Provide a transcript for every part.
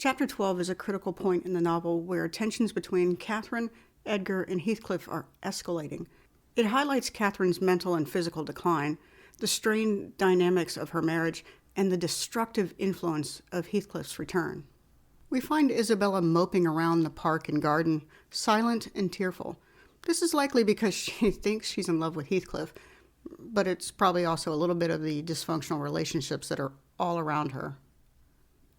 Chapter 12 is a critical point in the novel where tensions between Catherine, Edgar, and Heathcliff are escalating. It highlights Catherine's mental and physical decline, the strained dynamics of her marriage, and the destructive influence of Heathcliff's return. We find Isabella moping around the park and garden, silent and tearful. This is likely because she thinks she's in love with Heathcliff, but it's probably also a little bit of the dysfunctional relationships that are all around her.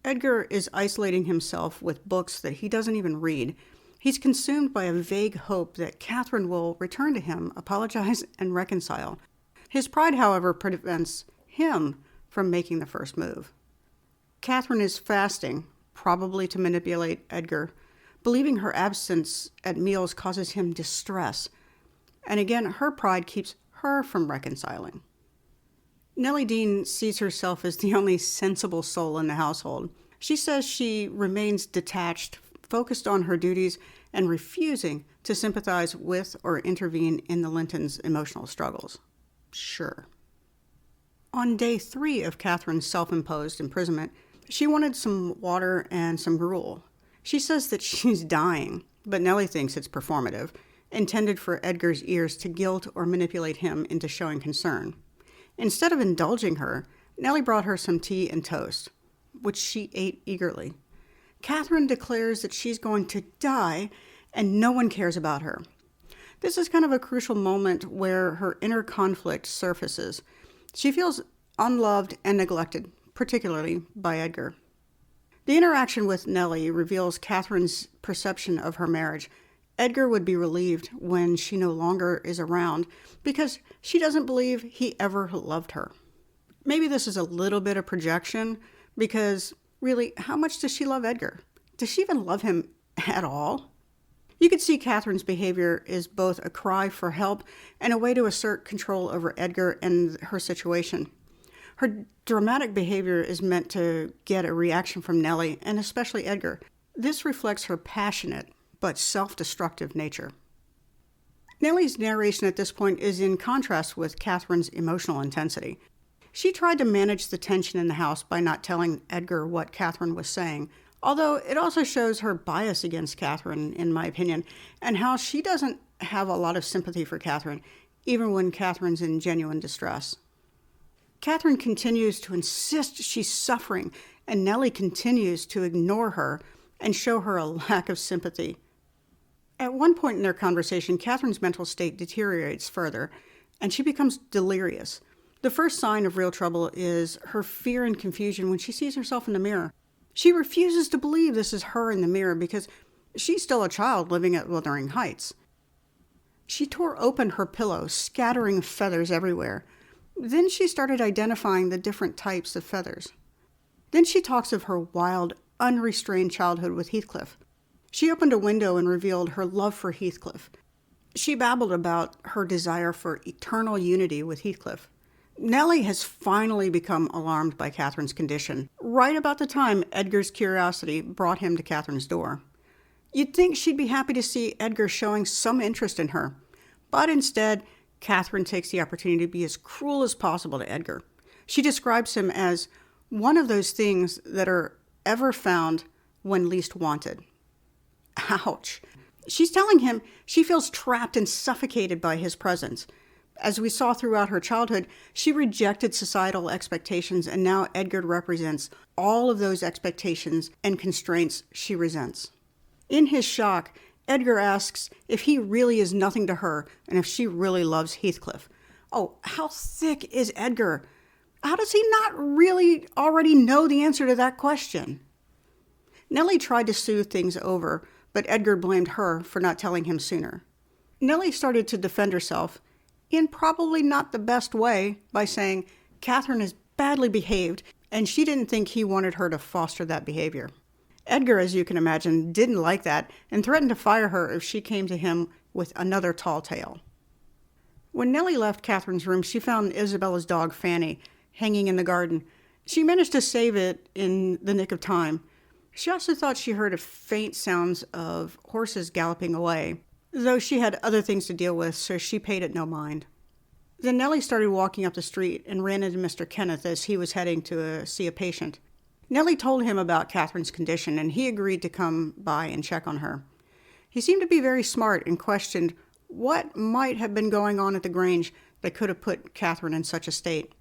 Edgar is isolating himself with books that he doesn't even read. He's consumed by a vague hope that Catherine will return to him, apologize, and reconcile. His pride, however, prevents him from making the first move. Catherine is fasting, probably to manipulate Edgar. Believing her absence at meals causes him distress. And again, her pride keeps her from reconciling. Nellie Dean sees herself as the only sensible soul in the household. She says she remains detached, focused on her duties, and refusing to sympathize with or intervene in the Lintons' emotional struggles. Sure. On day 3 of Catherine's self-imposed imprisonment, she wanted some water and some gruel. She says that she's dying, but Nellie thinks it's performative, intended for Edgar's ears to guilt or manipulate him into showing concern. Instead of indulging her, Nellie brought her some tea and toast, which she ate eagerly. Catherine declares that she's going to die and no one cares about her. This is kind of a crucial moment where her inner conflict surfaces. She feels unloved and neglected, particularly by Edgar. The interaction with Nellie reveals Catherine's perception of her marriage. Edgar would be relieved when she no longer is around because she doesn't believe he ever loved her. Maybe this is a little bit of projection because, really, how much does she love Edgar? Does she even love him at all? You could see Catherine's behavior is both a cry for help and a way to assert control over Edgar and her situation. Her dramatic behavior is meant to get a reaction from Nellie, and especially Edgar. This reflects her passionate but self-destructive nature. Nellie's narration at this point is in contrast with Catherine's emotional intensity. She tried to manage the tension in the house by not telling Edgar what Catherine was saying, although it also shows her bias against Catherine, in my opinion, and how she doesn't have a lot of sympathy for Catherine, even when Catherine's in genuine distress. Catherine continues to insist she's suffering, and Nellie continues to ignore her and show her a lack of sympathy. At one point in their conversation, Catherine's mental state deteriorates further, and she becomes delirious. The first sign of real trouble is her fear and confusion when she sees herself in the mirror. She refuses to believe this is her in the mirror because she's still a child living at Wuthering Heights. She tore open her pillow, scattering feathers everywhere. Then she started identifying the different types of feathers. Then she talks of her wild, unrestrained childhood with Heathcliff. She opened a window and revealed her love for Heathcliff. She babbled about her desire for eternal unity with Heathcliff. Nellie has finally become alarmed by Catherine's condition, right about the time Edgar's curiosity brought him to Catherine's door. You'd think she'd be happy to see Edgar showing some interest in her, but instead, Catherine takes the opportunity to be as cruel as possible to Edgar. She describes him as one of those things that are ever found when least wanted. Ouch. She's telling him she feels trapped and suffocated by his presence. As we saw throughout her childhood, she rejected societal expectations, and now Edgar represents all of those expectations and constraints she resents. In his shock, Edgar asks if he really is nothing to her and if she really loves Heathcliff. Oh, how thick is Edgar? How does he not really already know the answer to that question? Nellie tried to soothe things over, but Edgar blamed her for not telling him sooner. Nellie started to defend herself, in probably not the best way, by saying Catherine is badly behaved and she didn't think he wanted her to foster that behavior. Edgar, as you can imagine, didn't like that and threatened to fire her if she came to him with another tall tale. When Nellie left Catherine's room, she found Isabella's dog, Fanny, hanging in the garden. She managed to save it in the nick of time. She also thought she heard faint sounds of horses galloping away, though she had other things to deal with, so she paid it no mind. Then Nellie started walking up the street and ran into Mr. Kenneth as he was heading to see a patient. Nellie told him about Catherine's condition, and he agreed to come by and check on her. He seemed to be very smart and questioned what might have been going on at the Grange that could have put Catherine in such a state.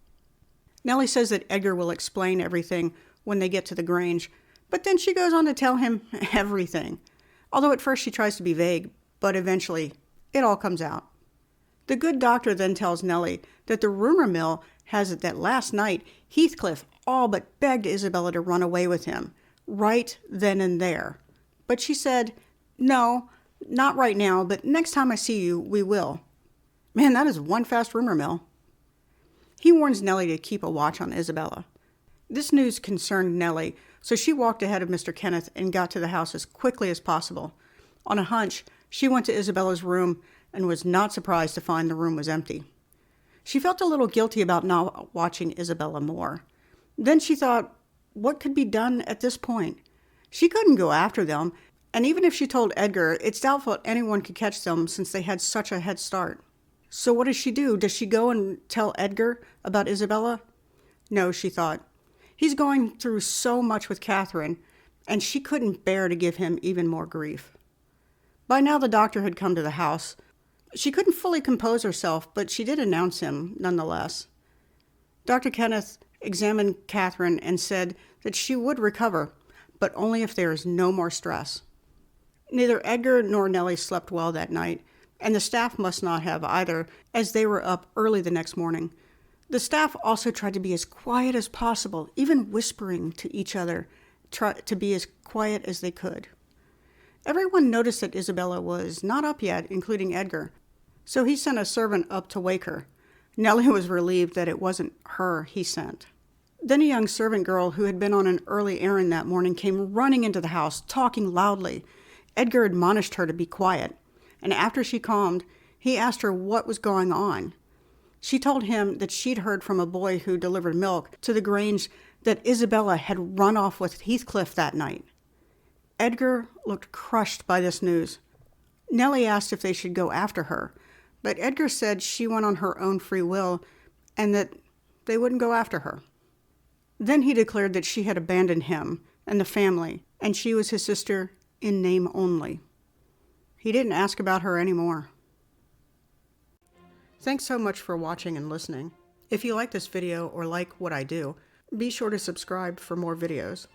Nellie says that Edgar will explain everything when they get to the Grange, but then she goes on to tell him everything. Although at first she tries to be vague, but eventually it all comes out. The good doctor then tells Nellie that the rumor mill has it that last night Heathcliff all but begged Isabella to run away with him, right then and there. But she said, "No, not right now, but next time I see you, we will." Man, that is one fast rumor mill. He warns Nellie to keep a watch on Isabella. This news concerned Nellie, so she walked ahead of Mr. Kenneth and got to the house as quickly as possible. On a hunch, she went to Isabella's room and was not surprised to find the room was empty. She felt a little guilty about not watching Isabella more. Then she thought, what could be done at this point? She couldn't go after them, and even if she told Edgar, it's doubtful anyone could catch them since they had such a head start. So what does she do? Does she go and tell Edgar about Isabella? No, she thought. He's going through so much with Catherine, and she couldn't bear to give him even more grief. By now the doctor had come to the house. She couldn't fully compose herself, but she did announce him nonetheless. Dr. Kenneth examined Catherine and said that she would recover, but only if there is no more stress. Neither Edgar nor Nellie slept well that night, and the staff must not have either, as they were up early the next morning. The staff also tried to be as quiet as possible, even whispering to each other, to be as quiet as they could. Everyone noticed that Isabella was not up yet, including Edgar, so he sent a servant up to wake her. Nellie was relieved that it wasn't her he sent. Then a young servant girl who had been on an early errand that morning came running into the house, talking loudly. Edgar admonished her to be quiet, and after she calmed, he asked her what was going on. She told him that she'd heard from a boy who delivered milk to the Grange that Isabella had run off with Heathcliff that night. Edgar looked crushed by this news. Nellie asked if they should go after her, but Edgar said she went on her own free will and that they wouldn't go after her. Then he declared that she had abandoned him and the family, and she was his sister in name only. He didn't ask about her anymore. Thanks so much for watching and listening. If you like this video or like what I do, be sure to subscribe for more videos.